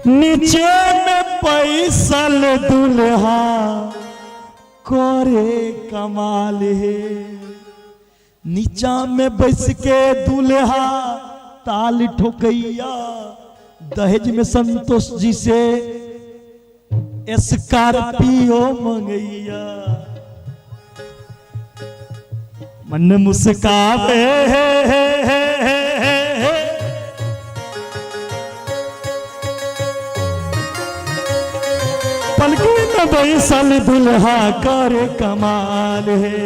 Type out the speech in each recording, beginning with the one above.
नीचे में पैसल दुल्हा करे कमाल है। नीचा में बैस के दुल्हा ताल ठोकैया, दहेज में संतोष जी से स्कॉर्पियो मंगैया। मन मुस्कावे पलकी में बैसल दुल्हा करे कमाल है।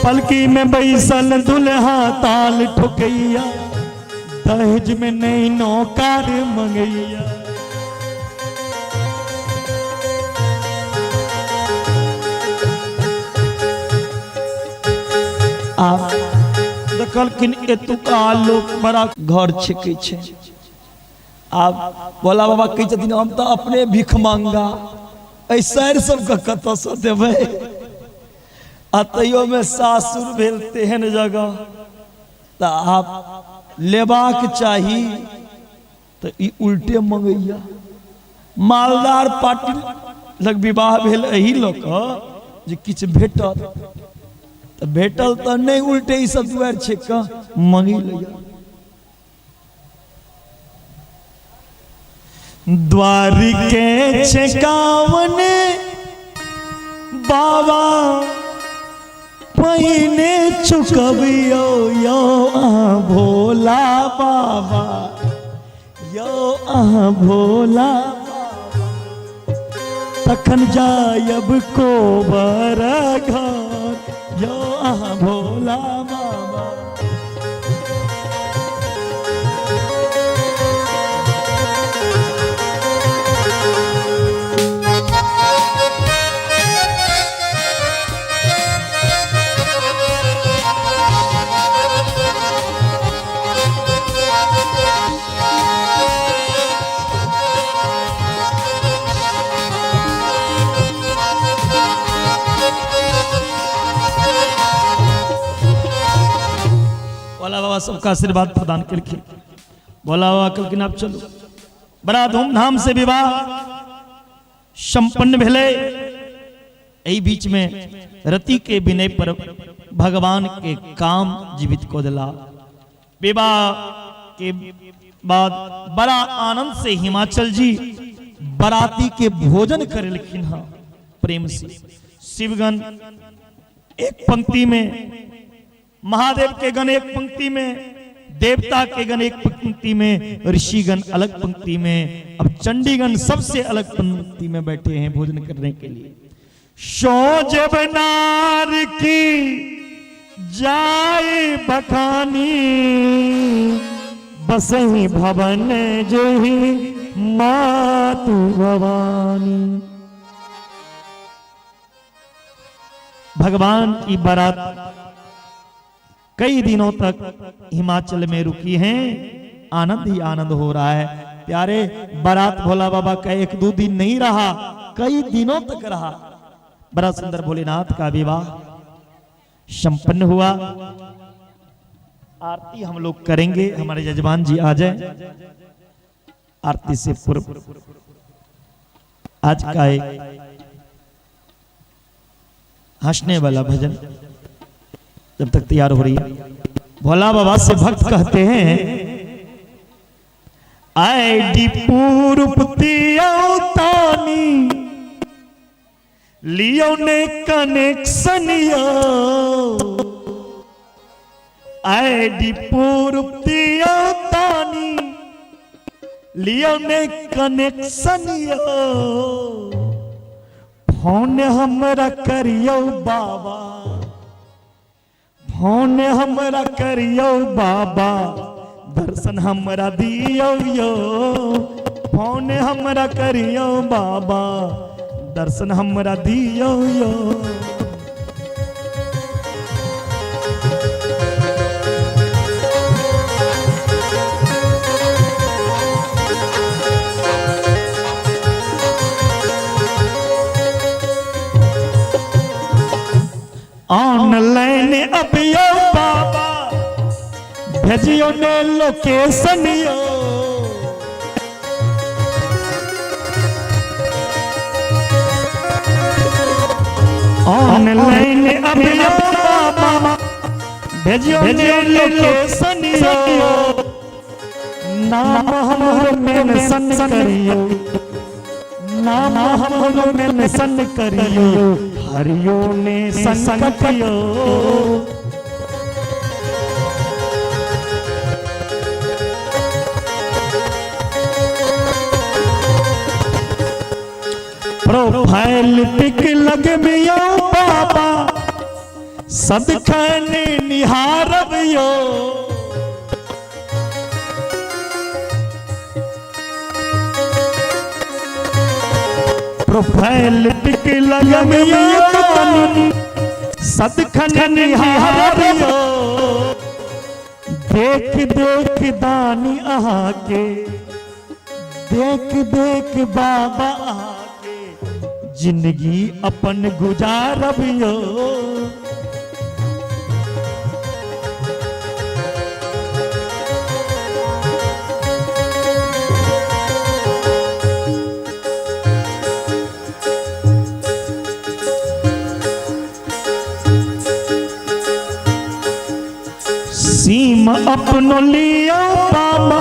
पलकी में बैसल दुल्हा ताल ठोकैया, दहेज में नहीं नौकार मंगैया। आप देखलखिन एतुका लोग बड़ा घर छिकै छै। आप भोला बाबा कहै छथिन हम तो अपने भीख मांगा, ऐसा सबके कतऽ से देबै। अतयो में सासुर भेल तेहन जगह तो आप लेबाक चाही, तो ई उल्टे मंगैया। मालदार पार्टी लग विवाह भेल एही लोक जे किछु भेटत, तो भेटल तो नहीं, उल्टे ई सब दुआर छेक मंगी लिया। द्वारिके छेकावन बाबा पहिने चुकबियो यो भोला बाबा, यो भोला बाबा। तखन जायब कोबर घर यो भोला बाबा। भोला बाबा सबका आशीर्वाद प्रदान करके भोला बाबा कहलखिन आप चलो। बड़ा धूमधाम से विवाह संपन्न भेले। एही बीच में रति के विनय पर भगवान के काम जीवित को दिला। विवाह के बाद बड़ा आनंद से हिमाचल जी बराती के भोजन करेलखिन हा प्रेम से। शिवगण एक पंक्ति में, महादेव के गण एक पंक्ति में, देवता के गण एक पंक्ति में, ऋषिगण अलग पंक्ति में, अब चंडीगण सबसे अलग पंक्ति में बैठे हैं भोजन करने के लिए। सोज बनार की जाए बखानी, बसही भवन जही मातु भवानी। भगवान की बारात कई दिनों तक हिमाचल में रुकी है। आनंद ही आनंद हो रहा है प्यारे। बारात भोला बाबा का एक दो दिन नहीं रहा, कई दिनों तक रहा। बड़ा सुंदर भोलेनाथ का विवाह संपन्न हुआ। आरती हम लोग करेंगे, हमारे यजमान जी आ जाए। आरती से पूर्व आज का एक हंसने वाला भजन जब तक तैयार हो रही है। भोला बाबा से भक्त कहते हैं, आईडी पूर्वतानी लियो ने कनेक्शन यो, आईडी पूर्वतानी लियो ने कनेक्शन यो। फोन हमरा करियो बाबा, फोन हमरा करियो बाबा, दर्शन हमरा दियो यो। फोन हमरा करियो बाबा, दर्शन हमरा दियो यो। ऑनलाइन अभियो बाबा भेजियो ने लोकेशन यो ऑनलाइन अभियो बाबा भेजियो ने लोकेशन यो नाम हमरो मेंशन करियो नाम हमरो मेंशन करियो हरियो ने संकटियो प्रोफाइल पिक लगबियो बाबा सदखने निहारबियो प्रोफाइल पिक लगबियो सदखने निहारबियो देख देख दानी आहा के देख देख बाबा आके जिंदगी अपन गुजारबियो सीम अपनो लियो बाबा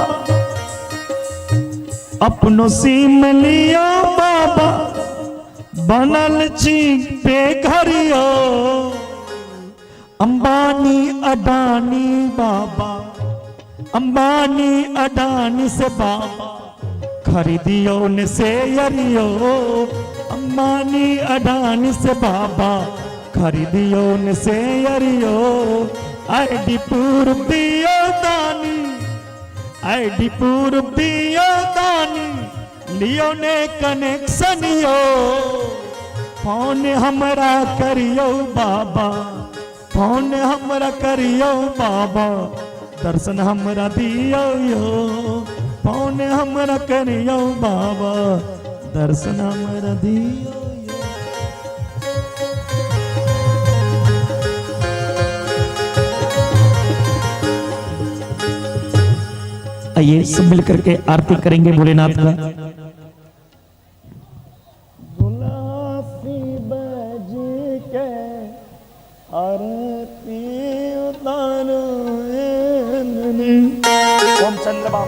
अपनो सीम लियो बाबा बनल छी बेघरियो अंबानी अडानी बाबा अंबानी अडानी से बाबा खरीदियो ने से यरियो अंबानी अडानी से बाबा खरीदियो ने से यरियो आईडी पूर्व दियो दानी आईडी पूर्व दियो दानी लियो ने कनेक्शन यो फोन हमरा करियो बाबा फोन हमरा करियो बाबा दर्शन हमरा दियो यो फोन हमरा करियो बाबा दर्शन हमरा दियो आइए सब मिलकर के आरती करेंगे भोलेनाथ का आरती उतारो ओम चंद्रमा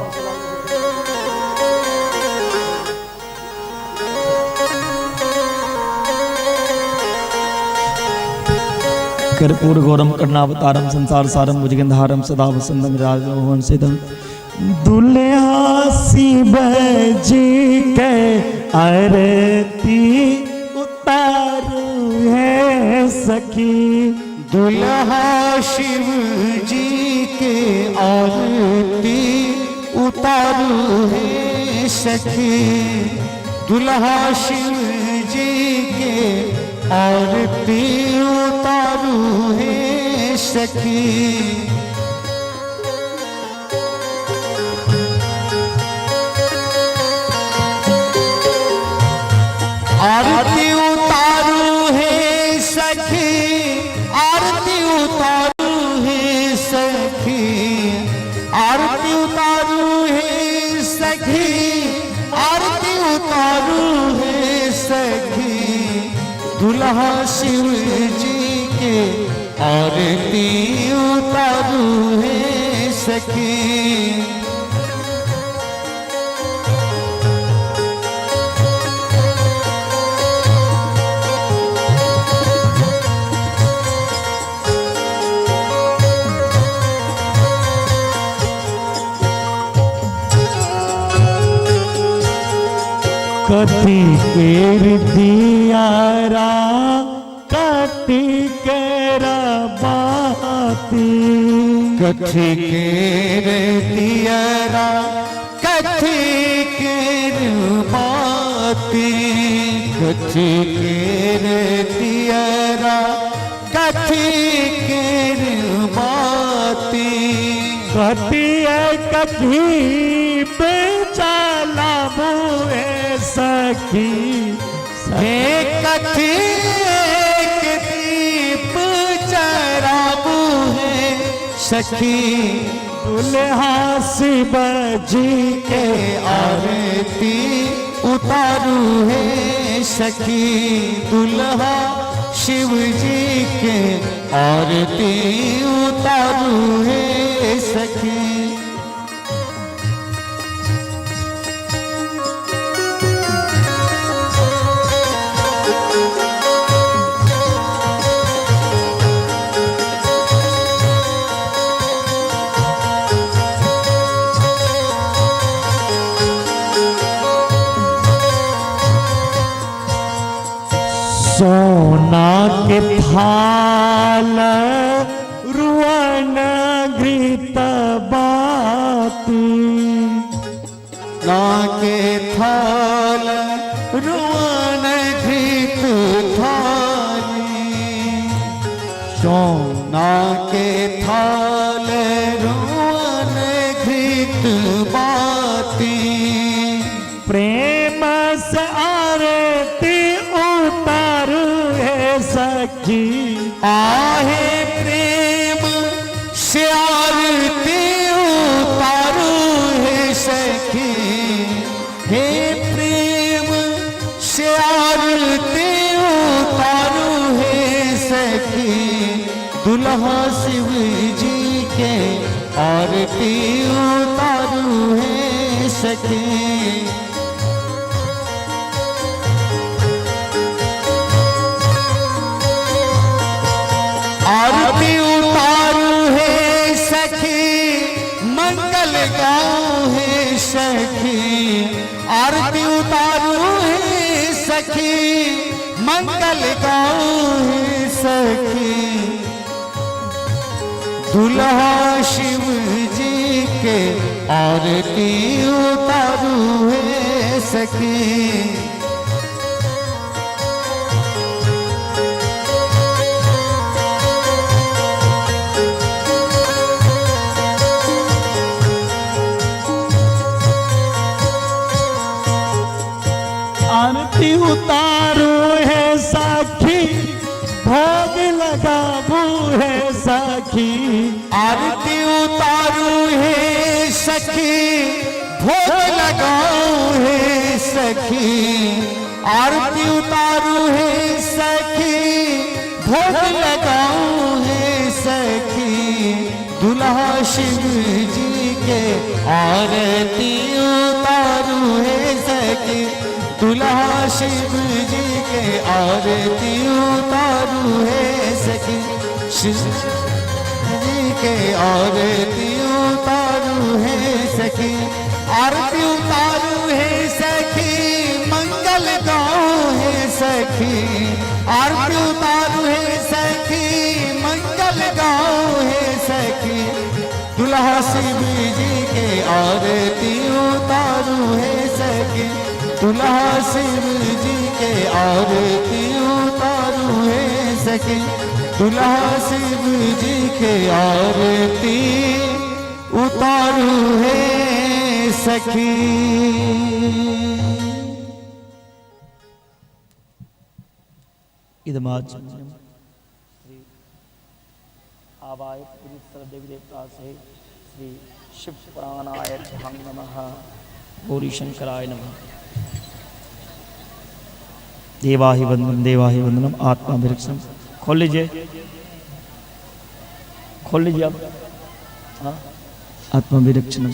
कर्पूर गौरम कर्णावतारम संसार सारम भुजगंधारम सदा वसंतम राजमोहन सिदम दुल्हा शिव जी के आरती उतारू है सखी दुल्हा शिव जी के आरती उतारू है सखी दुल्हा शिव जी के आरती उतारू है सखी आरती उतारू है सखी आरती उतारू है सखी आरती उतारू है सखी आरती उतारू है सखी दुल्हा शिव जी के आरती उतारू है सखी कथी केर दियारा कथी केर बाती कथी केर दियारा कथी केर बाती कथी केर दियारा कथी केर बाती कथी कथी बेचाला बुए सखी हे कथी दीप सखी दुल्हा शिव जी के आरती उतारू है सखी दुल्हा शिव जी के आरती उतारू है सखी। सोना के थाल रुअन घृत बाती ना के थाल रुअन घृत थाली सोना के थाल रुअन घृत बाती प्रेम से आरती उतारू है सखी आहे प्रेम से आरती उतारू है सखी हे प्रेम से आरती उतारू है सखी दुल्हा शिव जी के आरती उतारू है सखी। आरती उतारू है सखी मंगल गाऊं है सखी आरती उतारू है सखी मंगल गाऊं है सखी दुल्हा शिव जी के आरती उतारू है सखी। आरती उतारू है सखी भोग लगाबू है सखी आरती उतारू है सखी भोग लगाऊं है सखी आरती उतारू है सखी भोग लगाऊं है सखी दुल्हा शिव जी के आरती उतारू है सखी दुल्हा शिव जी के आरती उतारू है सखी शिव जी के आरती उतारू है सखी आरती उतारू है सखी मंगल गाऊं है सखी आरती उतारू है सखी मंगल गाऊं है सखी दुल्हा शिव जी के आरती उतारू है सखी दुल्हा शिव जी के आरती उतारू है सखी दुल्हा शिव जी के आरती उतारू है सखी। इदमाज आवाय देवी देवता से श्री शिव पुराणाय नमः गौरी शंकराय नमः। देवाहि वंदनम आत्मा विरक्षम खोल लीजिए अब हाँ आत्मा विरक्षणम